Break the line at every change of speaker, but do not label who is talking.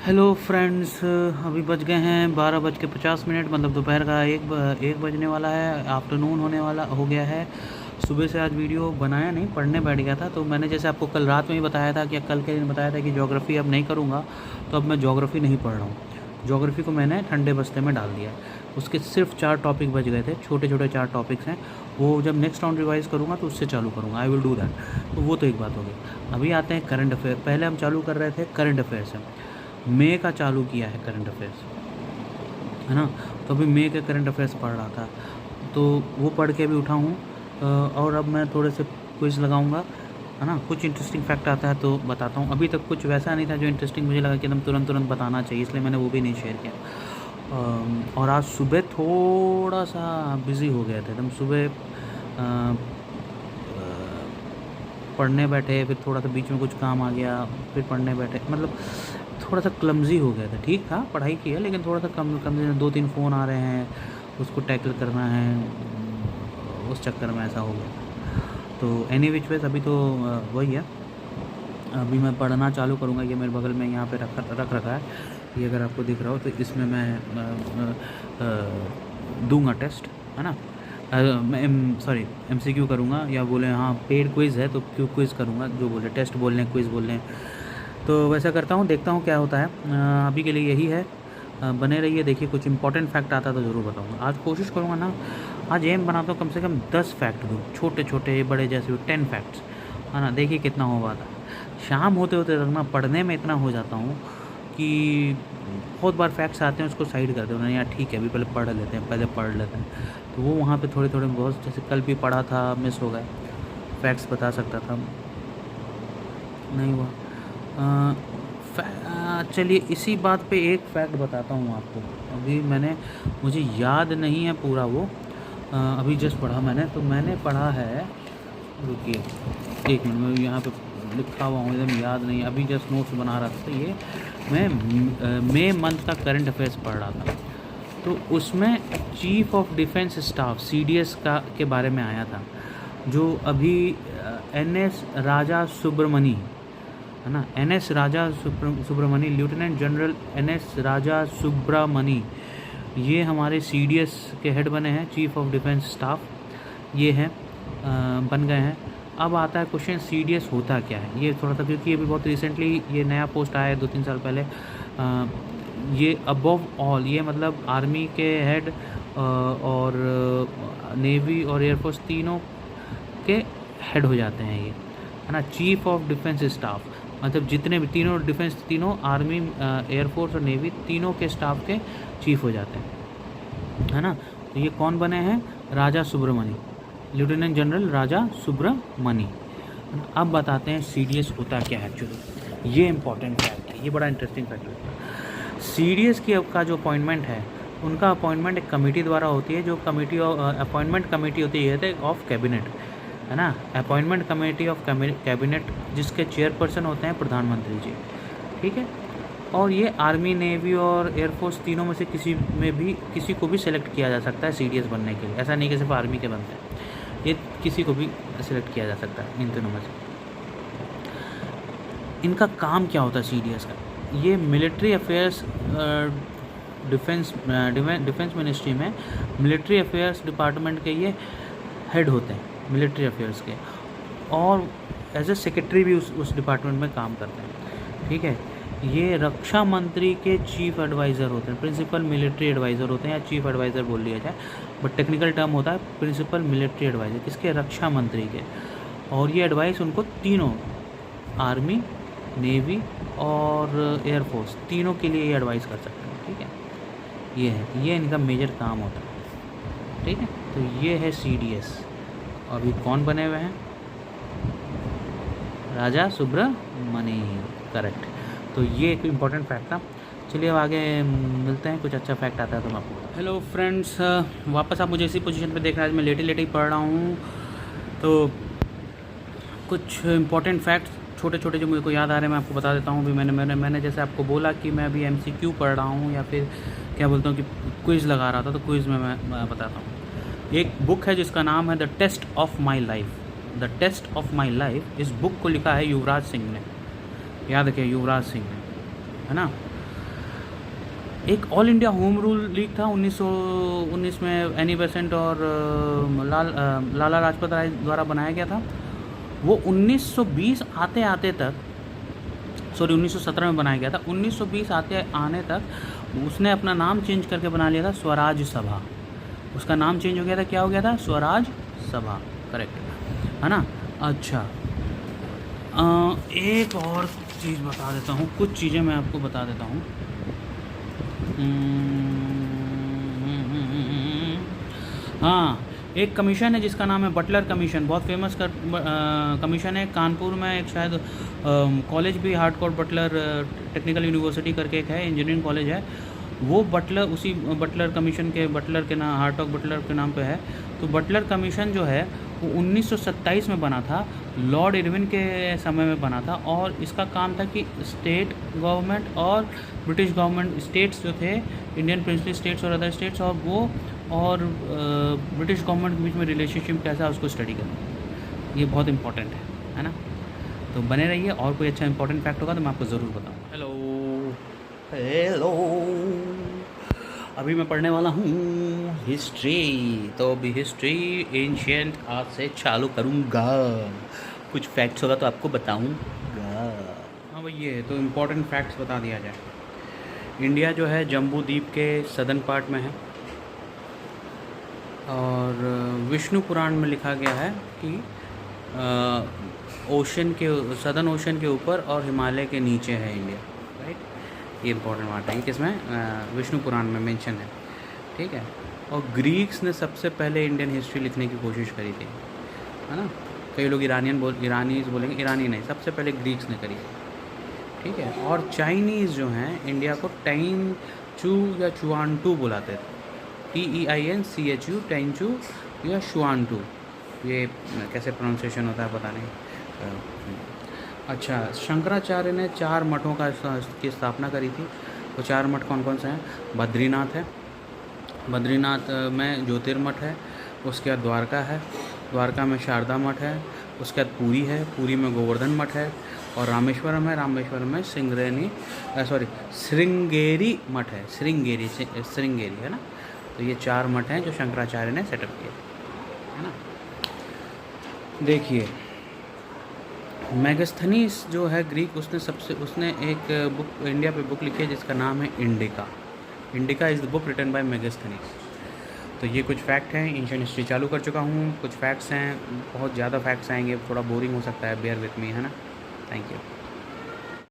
Hello friends, अभी बज गए हैं 12:50, मतलब दोपहर का एक बजने वाला है। आफ्टरनून होने वाला हो गया है। सुबह से आज वीडियो बनाया नहीं, पढ़ने बैठ गया था। तो मैंने जैसे आपको कल रात में ही बताया था कि कल के दिन बताया था कि ज्योग्राफ़ी अब नहीं करूँगा, तो अब मैं ज्योग्राफ़ी नहीं पढ़ रहा हूँ। ज्योग्राफ़ी को मैंने ठंडे बस्ते में डाल दिया है। उसके सिर्फ 4 टॉपिक बच गए थे, छोटे छोटे 4 टॉपिक्स हैं। वो जब नेक्स्ट राउंड रिवाइज़ करूँगा तो उससे चालू करूँगा। I will do that. तो वो तो एक बात हो गई। अभी आते हैं करंट अफेयर। पहले हम चालू कर रहे थे करंट अफेयर से। मई का चालू किया है करंट अफेयर्स, है ना। तो अभी मई के करंट अफेयर्स पढ़ रहा था, तो वो पढ़ के अभी उठा हूँ। और अब मैं थोड़े से क्विज़ लगाऊंगा, है ना। कुछ इंटरेस्टिंग फैक्ट आता है तो बताता हूँ। अभी तक कुछ वैसा नहीं था जो इंटरेस्टिंग मुझे लगा कि एकदम तुरंत तुरंत बताना चाहिए, इसलिए मैंने वो भी नहीं शेयर किया। और आज सुबह थोड़ा सा बिज़ी हो गया था, एकदम सुबह पढ़ने बैठे, फिर थोड़ा सा बीच में कुछ काम आ गया, फिर पढ़ने बैठे, मतलब थोड़ा सा क्लमज़ी हो गया था। ठीक था, पढ़ाई की है, लेकिन थोड़ा सा कम 2-3 फ़ोन आ रहे हैं, उसको टैकल करना है, उस चक्कर में ऐसा हो गया। तो एनी विच वेज अभी तो वही है। अभी मैं पढ़ना चालू करूँगा। ये मेरे बगल में यहाँ पे रख रखा है, ये अगर आपको दिख रहा हो तो इसमें मैं दूंगा टेस्ट, है ना। मैं एमसीक्यू करूँगा, या बोले हाँ पेड क्विज़ है तो क्यों क्विज़ करूँगा, जो बोले टेस्ट बोल लें क्विज़ बोल लें। तो वैसा करता हूँ, देखता हूँ क्या होता है। अभी के लिए यही है। बने रहिए, देखिए कुछ इंपॉर्टेंट फैक्ट आता तो ज़रूर बताऊँगा। आज कोशिश करूँगा ना, आज एम बनाता हूँ कम से कम 10 फैक्ट दूँ, छोटे छोटे बड़े जैसे 10 फैक्ट्स, है ना। देखिए कितना हो पाता है। शाम होते होते तक ना पढ़ने में इतना हो जाता हूँ कि बहुत बार फैक्ट्स आते हैं उसको साइड कर देते हैं, यार ठीक है अभी पहले पढ़ लेते हैं। तो वो वहाँ पे थोड़े थोड़े बहुत, जैसे कल भी पढ़ा था, मिस हो गए। फैक्ट्स बता सकता था, नहीं हुआ। चलिए इसी बात पे एक फैक्ट बताता हूँ आपको। अभी मुझे याद नहीं है पूरा वो, अभी जस्ट पढ़ा मैंने, तो मैंने पढ़ा है, रुकिए एक मिनट, मैं यहाँ पे लिखा हुआ हूँ, एकदम याद नहीं, अभी जस्ट नोट्स बना रहा था। तो ये मैं मई मंथ का करंट अफेयर्स पढ़ रहा था, तो उसमें chief of defence staff CDS के बारे में आया था, जो अभी एनएस राजा सुब्रमणी, है ना। एनएस राजा सुब्रमणी, लेफ्टिनेंट जनरल एनएस राजा सुब्रमणी, ये हमारे सीडीएस के हेड बने हैं, चीफ ऑफ डिफेंस स्टाफ ये हैं, बन गए हैं। अब आता है क्वेश्चन, सीडीएस होता क्या है। ये थोड़ा सा, क्योंकि ये भी बहुत रिसेंटली ये नया पोस्ट आया है 2-3 साल पहले। ये अबव ऑल, ये मतलब आर्मी के हेड और नेवी और एयरफोर्स तीनों के हेड हो जाते हैं ये, है ना। चीफ ऑफ डिफेंस स्टाफ मतलब जितने भी तीनों डिफेंस, तीनों आर्मी, एयरफोर्स और नेवी, तीनों के स्टाफ के चीफ हो जाते हैं, है ना। तो ये कौन बने हैं, राजा सुब्रमणी, लेफ्टिनेंट जनरल राजा सुब्रमणी। अब बताते हैं सीडीएस होता क्या है एक्चुअली। ये इंपॉर्टेंट फैक्ट है, ये बड़ा इंटरेस्टिंग फैक्ट है। सीडीएस की का जो अपॉइंटमेंट है, उनका अपॉइंटमेंट एक कमेटी द्वारा होती है, जो कमेटी अपॉइंटमेंट कमेटी होती है ऑफ कैबिनेट, है ना। अपॉइंटमेंट कमेटी ऑफ कैबिनेट, जिसके चेयरपर्सन होते हैं प्रधानमंत्री जी, ठीक है। और ये आर्मी, नेवी और एयरफोर्स तीनों में से किसी को भी सिलेक्ट किया जा सकता है सीडीएस बनने के लिए। ऐसा नहीं कि सिर्फ आर्मी के बनते हैं, ये किसी को भी सिलेक्ट किया जा सकता है इन तीनों में से। इनका काम क्या होता है सीडीएस का, ये मिलिट्री अफेयर्स, डिफेंस मिनिस्ट्री में मिलिट्री अफेयर्स डिपार्टमेंट के ये हेड होते हैं, मिलिट्री अफेयर्स के, और एज ए सेक्रेटरी भी उस डिपार्टमेंट में काम करते हैं, ठीक है। ये रक्षा मंत्री के चीफ एडवाइज़र होते हैं, प्रिंसिपल मिलिट्री एडवाइज़र होते हैं, या चीफ एडवाइज़र बोल लिया जाए, बट टेक्निकल टर्म होता है प्रिंसिपल मिलिट्री एडवाइज़र, किसके, रक्षा मंत्री के। और ये एडवाइस उनको तीनों, आर्मी, नेवी और एयरफोर्स, तीनों के लिए ये एडवाइस कर सकते हैं, ठीक है। ये है, ये इनका मेजर काम होता है, ठीक है। तो ये है सीडीएस। अभी कौन बने हुए हैं, राजा सुब्रमणी, करेक्ट। तो ये एक इम्पॉर्टेंट फैक्ट था। चलिए अब आगे मिलते हैं, कुछ अच्छा फैक्ट आता है तो मैं आपको। हेलो फ्रेंड्स, वापस आप मुझे इसी पोजीशन पे देख रहे हैं। आज मैं लेटे ही पढ़ रहा हूँ, तो कुछ इम्पॉर्टेंट फैक्ट्स छोटे छोटे जो मुझे को याद आ रहे हैं मैं आपको बता देता हूँ। भी मैंने जैसे आपको बोला कि मैं अभी एमसीक्यू पढ़ रहा हूँ, या फिर क्या बोलता हूँ कि क्विज़ लगा रहा था, तो क्विज़ में मैं बताता हूँ। एक बुक है जिसका नाम है the test of my life. The test of my life, इस बुक को लिखा है युवराज सिंह ने, याद रखिए युवराज सिंह ने, है ना। एक all India home rule league था 1919 में एनी बेसेंट और लाला लाजपत राय द्वारा बनाया गया था। वो 1920 आते आते तक, सॉरी 1917 में बनाया गया था, 1920 आने तक उसने अपना नाम चेंज करके बना लिया था स्वराज सभा। उसका नाम चेंज हो गया था, क्या हो गया था? स्वराज सभा, करेक्ट है ना। अच्छा, एक और चीज़ बता देता हूँ, कुछ चीज़ें मैं आपको बता देता हूँ। हाँ, एक कमीशन है जिसका नाम है बटलर कमीशन, बहुत फेमस कमीशन है। कानपुर में एक शायद कॉलेज भी हार्डकोर बटलर टेक्निकल यूनिवर्सिटी करके एक है, इंजीनियरिंग कॉलेज है। वो बटलर, उसी बटलर कमीशन के बटलर के नाम, हार्ट ऑफ बटलर के नाम पे है। तो बटलर कमीशन जो है वो 1927 में बना था, लॉर्ड इरविन के समय में बना था। और इसका काम था कि स्टेट गवर्नमेंट और ब्रिटिश गवर्नमेंट, स्टेट्स जो थे, इंडियन प्रिंसली स्टेट्स और अदर स्टेट्स, और वो और ब्रिटिश गवर्नमेंट के बीच में रिलेशनशिप कैसा है उसको स्टडी करना। ये बहुत इंपॉर्टेंट है ना। तो बने रहिए, और कोई अच्छा इंपॉर्टेंट फैक्ट होगा तो मैं आपको ज़रूर बताऊँगा। हेलो हेलो, अभी मैं पढ़ने वाला हूँ हिस्ट्री। तो अभी हिस्ट्री एंशियंट आज से चालू करूँगा, कुछ फैक्ट्स होगा तो आपको बताऊँगा। हाँ भाई, ये तो इम्पोर्टेंट फैक्ट्स बता दिया जाए। इंडिया जो है जम्बू द्वीप के सदर्न पार्ट में है, और विष्णु पुराण में लिखा गया है कि ओशन के, सदर्न ओशन के ऊपर और हिमालय के नीचे है इंडिया, राइट। ये इंपॉर्टेंट बात है, किसमें? विष्णु पुराण में मेंशन है, ठीक है। और ग्रीक्स ने सबसे पहले इंडियन हिस्ट्री लिखने की कोशिश करी थी, है ना। कई लोग ईरानीज बोलेंगे, ईरानी नहीं, सबसे पहले ग्रीक्स ने करी, ठीक है। और चाइनीज़ जो हैं इंडिया को टाइन चू या चुआनटू बुलाते थे, TEINCHU, टाइनचू या शुआनटू, ये कैसे प्रोनाउंसिएशन होता है पता नहीं। अच्छा, शंकराचार्य ने 4 मठों की स्थापना करी थी। तो 4 मठ कौन कौन से हैं? बद्रीनाथ है, बद्रीनाथ में ज्योतिर्मठ है, उसके बाद द्वारका है, द्वारका में शारदा मठ है, उसके बाद पुरी है, पुरी में गोवर्धन मठ है, और रामेश्वरम है, रामेश्वरम में श्रृंगेरी मठ है, श्रृंगेरी है ना। तो ये 4 मठ हैं जो शंकराचार्य ने सेटअप किए, है ना। देखिए, मेगास्थनीज जो है ग्रीक, उसने एक बुक इंडिया पे बुक लिखी है जिसका नाम है Indica. Indica is the book written by Megasthenes. तो ये कुछ फैक्ट हैं, एंशिएंट हिस्ट्री चालू कर चुका हूँ। कुछ फैक्ट्स हैं, बहुत ज़्यादा फैक्ट्स आएंगे, थोड़ा बोरिंग हो सकता है, बेयर विथ मी, है ना। Thank you.